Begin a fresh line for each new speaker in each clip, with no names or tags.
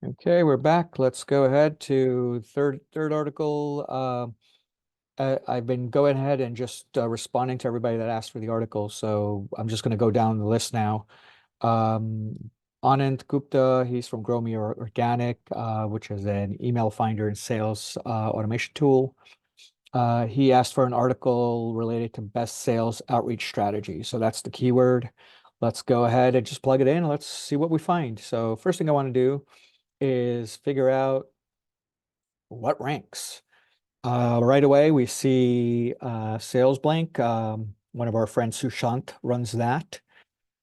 Okay, we're back. Let's go ahead to third article. I've been going ahead and just responding to everybody that asked for the article, so I'm just going to go down the list now. Um, Anand Gupta, he's from Grow Me Organic, which is an email finder and sales automation tool. He asked for an article related to best sales outreach strategy. So that's the keyword. Let's go ahead and just plug it in and let's see what we find. So first thing I want to do is figure out what ranks. Right away, we see Sales Blank. One of our friends, Sushant, runs that.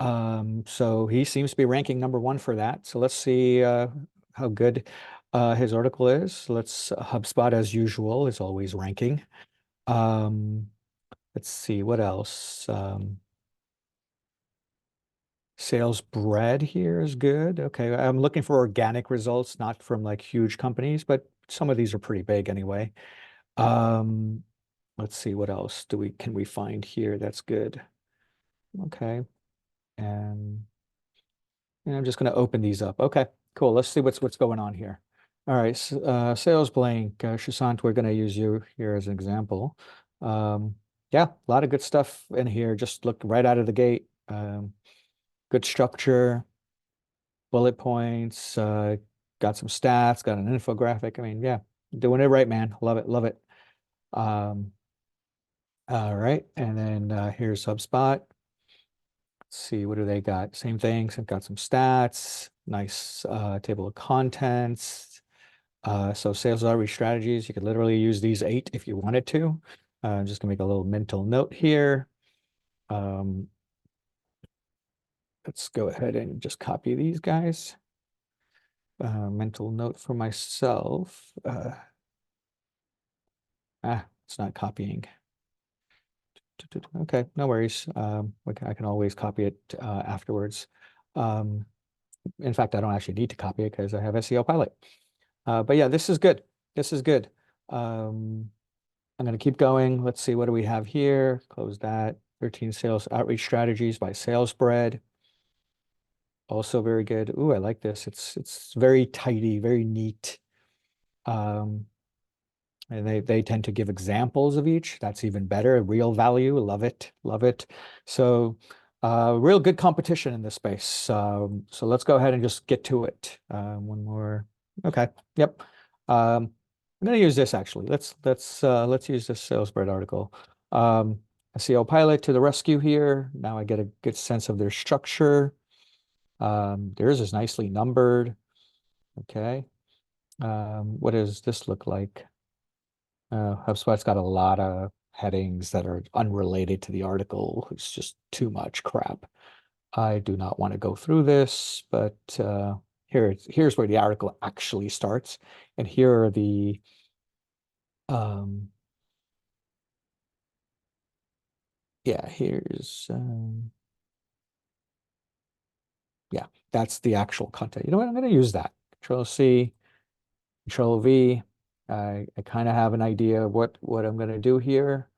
So he seems to be ranking #1 for that. So let's see how good his article is. Let's HubSpot, as usual, is always ranking. Um, let's see what else. Sales bread here is good. Okay, I'm looking for organic results, not from like huge companies, but some of these are pretty big anyway. Um, let's see what else can we find here that's good. Okay. And, I'm just going to open these up. Okay, cool. Let's see what's going on here. All right, sales blank, Shasant, we're going to use you here as an example. Yeah, a lot of good stuff in here. Just look right out of the gate. Good structure, bullet points, got some stats, got an infographic. I mean, yeah, doing it right, man. Love it, love it. Um, all right, and then here's HubSpot. Let's see, what do they got? Same things. I've got some stats, nice table of contents. So sales outreach strategies, you could literally use these 8 if you wanted to. I'm just gonna make a little mental note here. Um, let's go ahead and just copy these guys. Mental note for myself. It's not copying. Okay, no worries. I can always copy it afterwards. Um, in fact, I don't actually need to copy it because I have SEO Pilot. But yeah, this is good. This is good. I'm going to keep going. Let's see, what do we have here? Close that. 13 sales outreach strategies by SalesBread. Also very good. Ooh, I like this. It's very tidy, very neat. Um, and they tend to give examples of each. That's even better. Real value. Love it. Love it. So real good competition in this space. So let's go ahead and just get to it. One more. Okay. Yep. I'm going to use this actually. Let's use this SalesBread article. SEO Pilot to the rescue here. Now I get a good sense of their structure. Theirs is nicely numbered. Okay. What does this look like? HubSpot's got a lot of headings that are unrelated to the article. It's just too much crap. I do not want to go through this, but here's where the article actually starts. And here are the yeah, yeah, that's the actual content. You know what? I'm going to use that. Control C, Control V. I kind of have an idea of what I'm going to do here.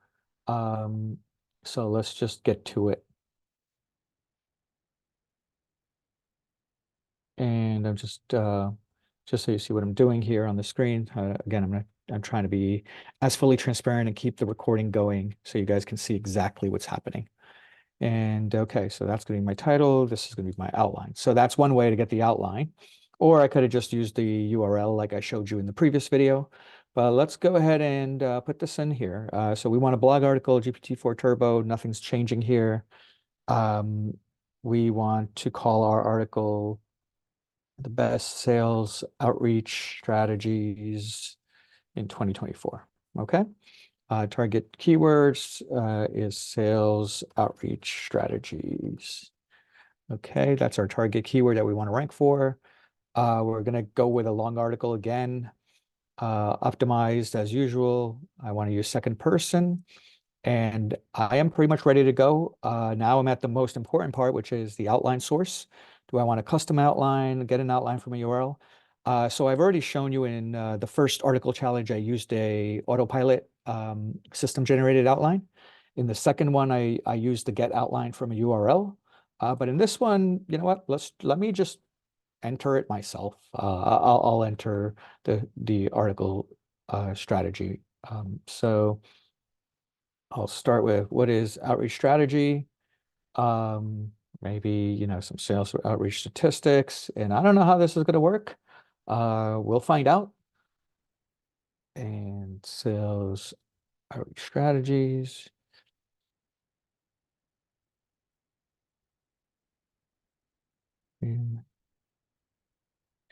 So let's just get to it. And I'm just so you see what I'm doing here on the screen. Again, I'm trying to be as fully transparent and keep the recording going so you guys can see exactly what's happening. And okay, so that's going to be my title. This is going to be my outline. So that's one way to get the outline. Or I could have just used the URL like I showed you in the previous video. But let's go ahead and put this in here. So we want a blog article, GPT-4 Turbo. Nothing's changing here. We want to call our article the best sales outreach strategies in 2024. Okay. Target keywords is sales outreach strategies. Okay, that's our target keyword that we want to rank for. We're going to go with a long article again, optimized as usual. I want to use second person, and I am pretty much ready to go. Now I'm at the most important part, which is the outline source. Do I want a custom outline, get an outline from a URL? So I've already shown you in the first article challenge, I used a autopilot system generated outline. In the second one, I used the get outline from a URL. But in this one, you know what? Let me just enter it myself. I'll enter the article strategy. So I'll start with what is outreach strategy. Maybe, some sales outreach statistics, and I don't know how this is going to work. We'll find out. And sales outreach strategies.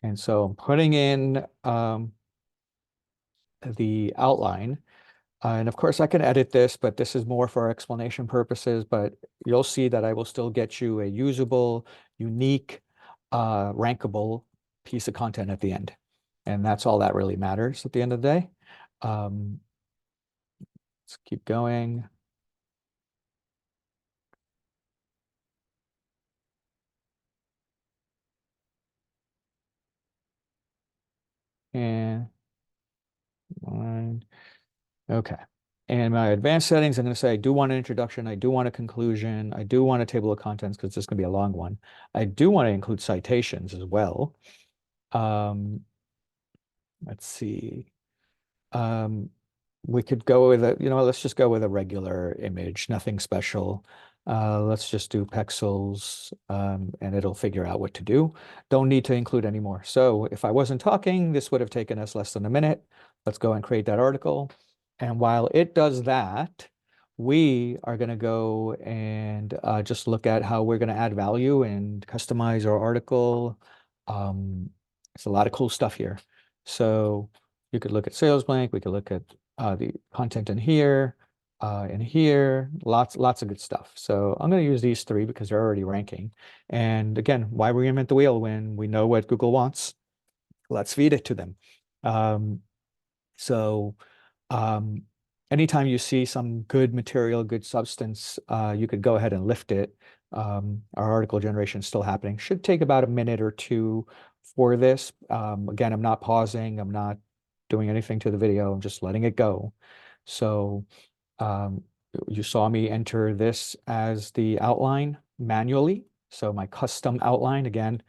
And so I'm putting in the outline. And of course, I can edit this, but this is more for explanation purposes. But you'll see that I will still get you a usable, unique, rankable piece of content at the end. And that's all that really matters at the end of the day. Let's keep going. And okay. And my advanced settings, I'm going to say I do want an introduction. I do want a conclusion. I do want a table of contents because this is going to be a long one. I do want to include citations as well. Let's see. Um, we could go with let's just go with a regular image, nothing special. Let's just do pixels, and it'll figure out what to do. Don't need to include any more. So if I wasn't talking, this would have taken us less than a minute. Let's go and create that article. And while it does that, we are going to go and just look at how we're going to add value and customize our article. It's a lot of cool stuff here. So you could look at sales blank. We could look at the content in here, lots of good stuff. So I'm going to use these three because they're already ranking. And again, why reinvent the wheel when we know what Google wants? Let's feed it to them. So um, anytime you see some good material, good substance, you could go ahead and lift it. Our article generation is still happening. Should take about a minute or two for this. Again, I'm not pausing. I'm not doing anything to the video. I'm just letting it go. So um, you saw me enter this as the outline manually. So my custom outline, again,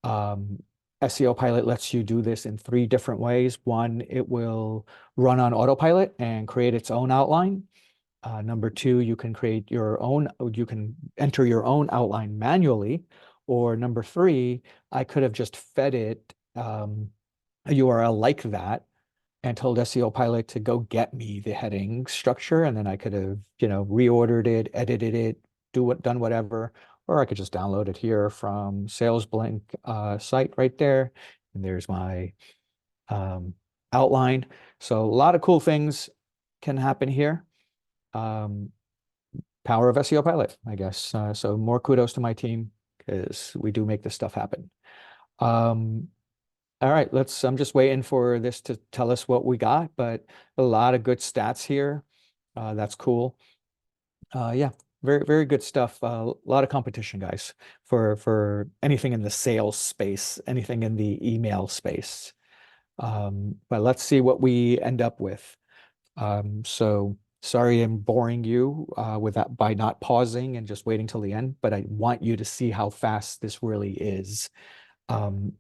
SEO Pilot lets you do this in three different ways. One, it will run on autopilot and create its own outline. Number two, you can enter your own outline manually. Or number three, I could have just fed it a URL like that and told SEO Pilot to go get me the heading structure, and then I could have, reordered it, edited it, done whatever, or I could just download it here from Sales Blink site right there. And there's my outline. So a lot of cool things can happen here. Power of SEO Pilot, I guess. So more kudos to my team because we do make this stuff happen. All right, I'm just waiting for this to tell us what we got, but a lot of good stats here. That's cool. Yeah, very, very good stuff. A lot of competition, guys, for anything in the sales space, anything in the email space. But let's see what we end up with. So sorry I'm boring you with that by not pausing and just waiting till the end, but I want you to see how fast this really is.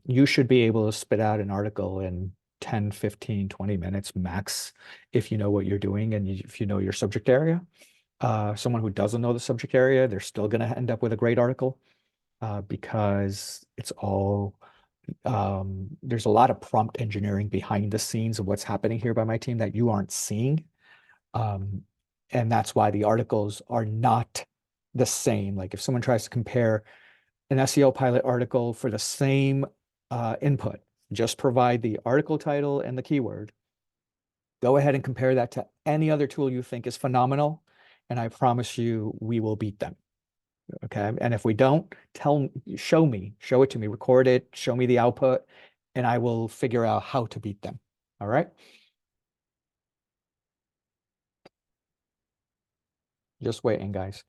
You should be able to spit out an article in 10, 15, 20 minutes max if you know what you're doing and if you know your subject area. Someone who doesn't know the subject area, they're still going to end up with a great article because it's all there's a lot of prompt engineering behind the scenes of what's happening here by my team that you aren't seeing. And that's why the articles are not the same. Like if someone tries to compare an SEO Pilot article for the same input, just provide the article title and the keyword. Go ahead and compare that to any other tool you think is phenomenal, and I promise you we will beat them. Okay. And if we don't, show it to me, record it, show me the output, and I will figure out how to beat them. All right. Just waiting, guys.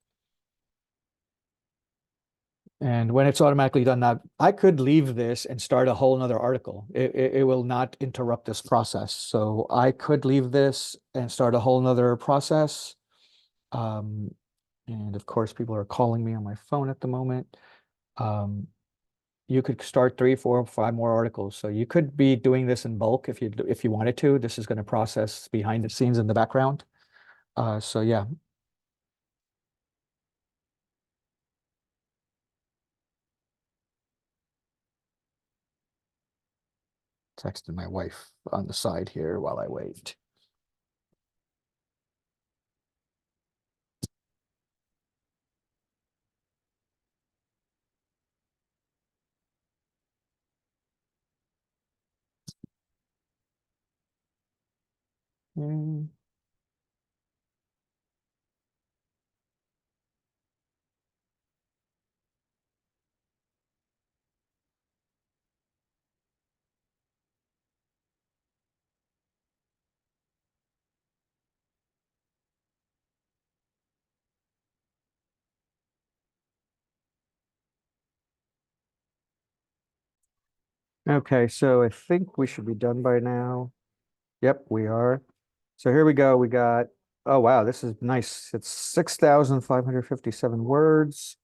And when it's automatically done, now I could leave this and start a whole nother article. It will not interrupt this process. So I could leave this and start a whole nother process. And of course, people are calling me on my phone at the moment. you could start 3, 4, 5 more articles. So you could be doing this in bulk if you wanted to. This is going to process behind the scenes in the background. So yeah, texting my wife on the side here while I wait. Mm. Okay, so I think we should be done by now. Yep, we are. So here we go. We got, oh wow, this is nice. It's 6,557 words,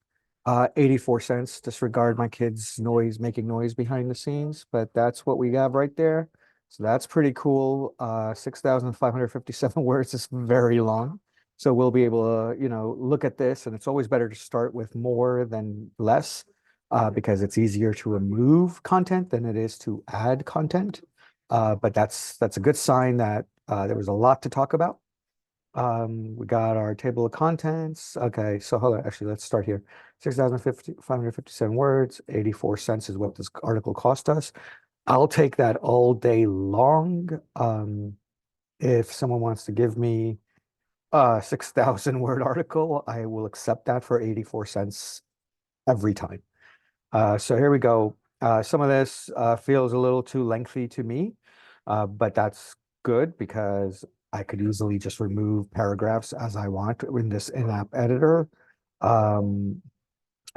84 cents. Disregard my kids' noise, making noise behind the scenes, but that's what we have right there. So that's pretty cool. 6,557 words is very long. So we'll be able to, look at this, and it's always better to start with more than less, because it's easier to remove content than it is to add content. But that's a good sign that there was a lot to talk about. We got our table of contents. Okay, so hold on. Actually, let's start here. 6,557 words, 84 cents is what this article cost us. I'll take that all day long. If someone wants to give me a 6,000 word article, I will accept that for 84 cents every time. So here we go. Some of this feels a little too lengthy to me, but that's good because I could easily just remove paragraphs as I want in this in-app editor. Um,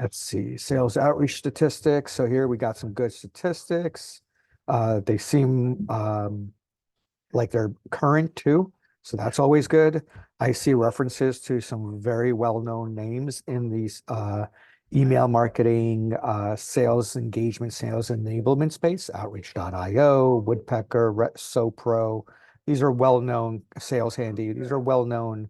let's see, sales outreach statistics. So here we got some good statistics. They seem like they're current too. So that's always good. I see references to some very well-known names in these email marketing, sales engagement, sales enablement space, outreach.io, Woodpecker, SoPro. These are well-known, Sales Handy. These are well-known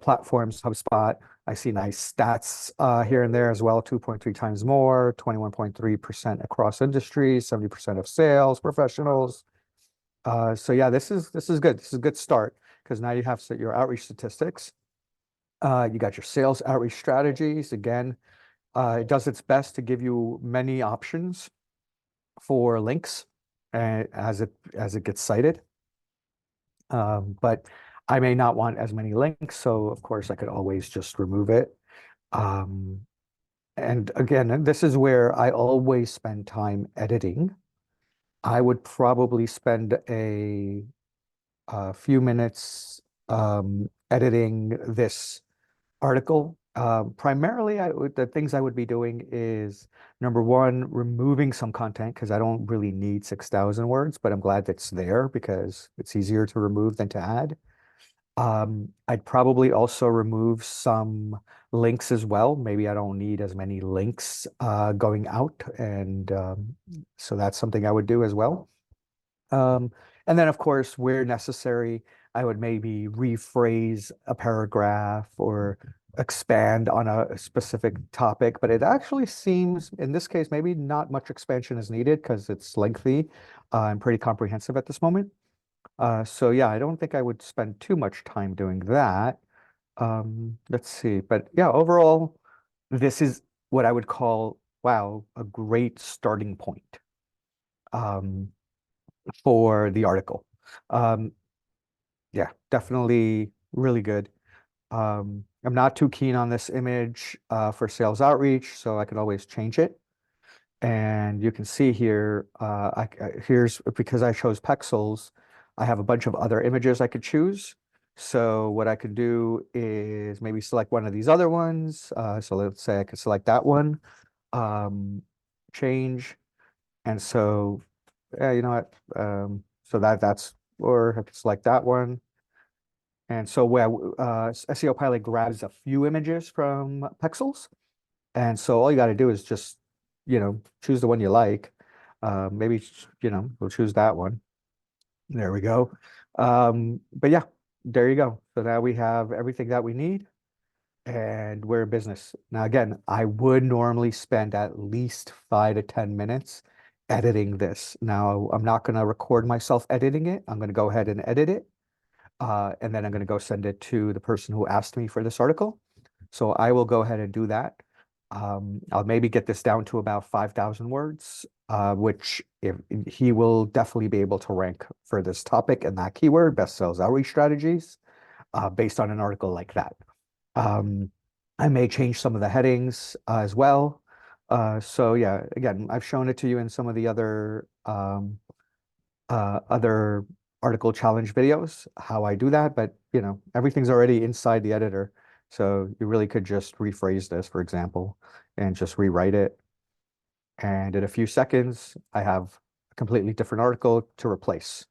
platforms, HubSpot. I see nice stats here and there as well, 2.3 times more, 21.3% across industries, 70% of sales professionals. So yeah, this is good. This is a good start because now you have your outreach statistics. You got your sales outreach strategies. Again, it does its best to give you many options for links as it gets cited. But I may not want as many links, so of course I could always just remove it. Um, and again, this is where I always spend time editing. I would probably spend a few minutes editing this article. Primarily, the things I would be doing is number one, removing some content because I don't really need 6,000 words, but I'm glad that's there because it's easier to remove than to add. I'd probably also remove some links as well. Maybe I don't need as many links going out, and so that's something I would do as well. Um, and then, of course, where necessary, I would maybe rephrase a paragraph or expand on a specific topic. But it actually seems, in this case, maybe not much expansion is needed because it's lengthy and pretty comprehensive at this moment. So yeah, I don't think I would spend too much time doing that. Let's see. But yeah, overall, this is what I would call, wow, a great starting point. Um, for the article. Um, yeah, definitely really good. I'm not too keen on this image for sales outreach, so I could always change it. And you can see here, here's because I chose pixels, I have a bunch of other images I could choose. So what I could do is maybe select one of these other ones. So let's say I could select that one, change. And so yeah, you know what? So that's, or I could select that one. And so where SEO Pilot grabs a few images from pixels. And so all you got to do is just, choose the one you like. Maybe, we'll choose that one. There we go. But yeah, there you go. So now we have everything that we need and we're in business. Now, again, I would normally spend at least 5 to 10 minutes editing this. Now, I'm not going to record myself editing it. I'm going to go ahead and edit it. And then I'm going to go send it to the person who asked me for this article. So I will go ahead and do that. I'll maybe get this down to about 5,000 words, which if he will definitely be able to rank for this topic and that keyword, best sales outreach strategies, based on an article like that. I may change some of the headings as well. So yeah, again, I've shown it to you in some of the other article challenge videos, how I do that, but everything's already inside the editor. So you really could just rephrase this, for example, and just rewrite it. And in a few seconds, I have a completely different article to replace.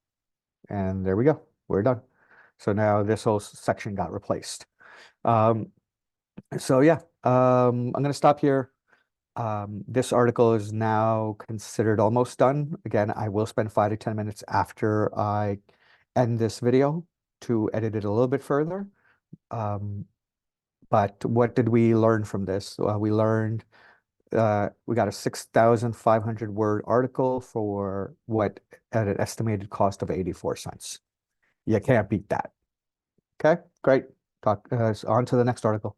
And there we go. We're done. So now this whole section got replaced. So yeah, I'm going to stop here. This article is now considered almost done. Again, I will spend 5 to 10 minutes after I end this video to edit it a little bit further. But what did we learn from this? We learned we got a 6,500 word article for what at an estimated cost of 84 cents. You can't beat that. Okay, great. On to the next article.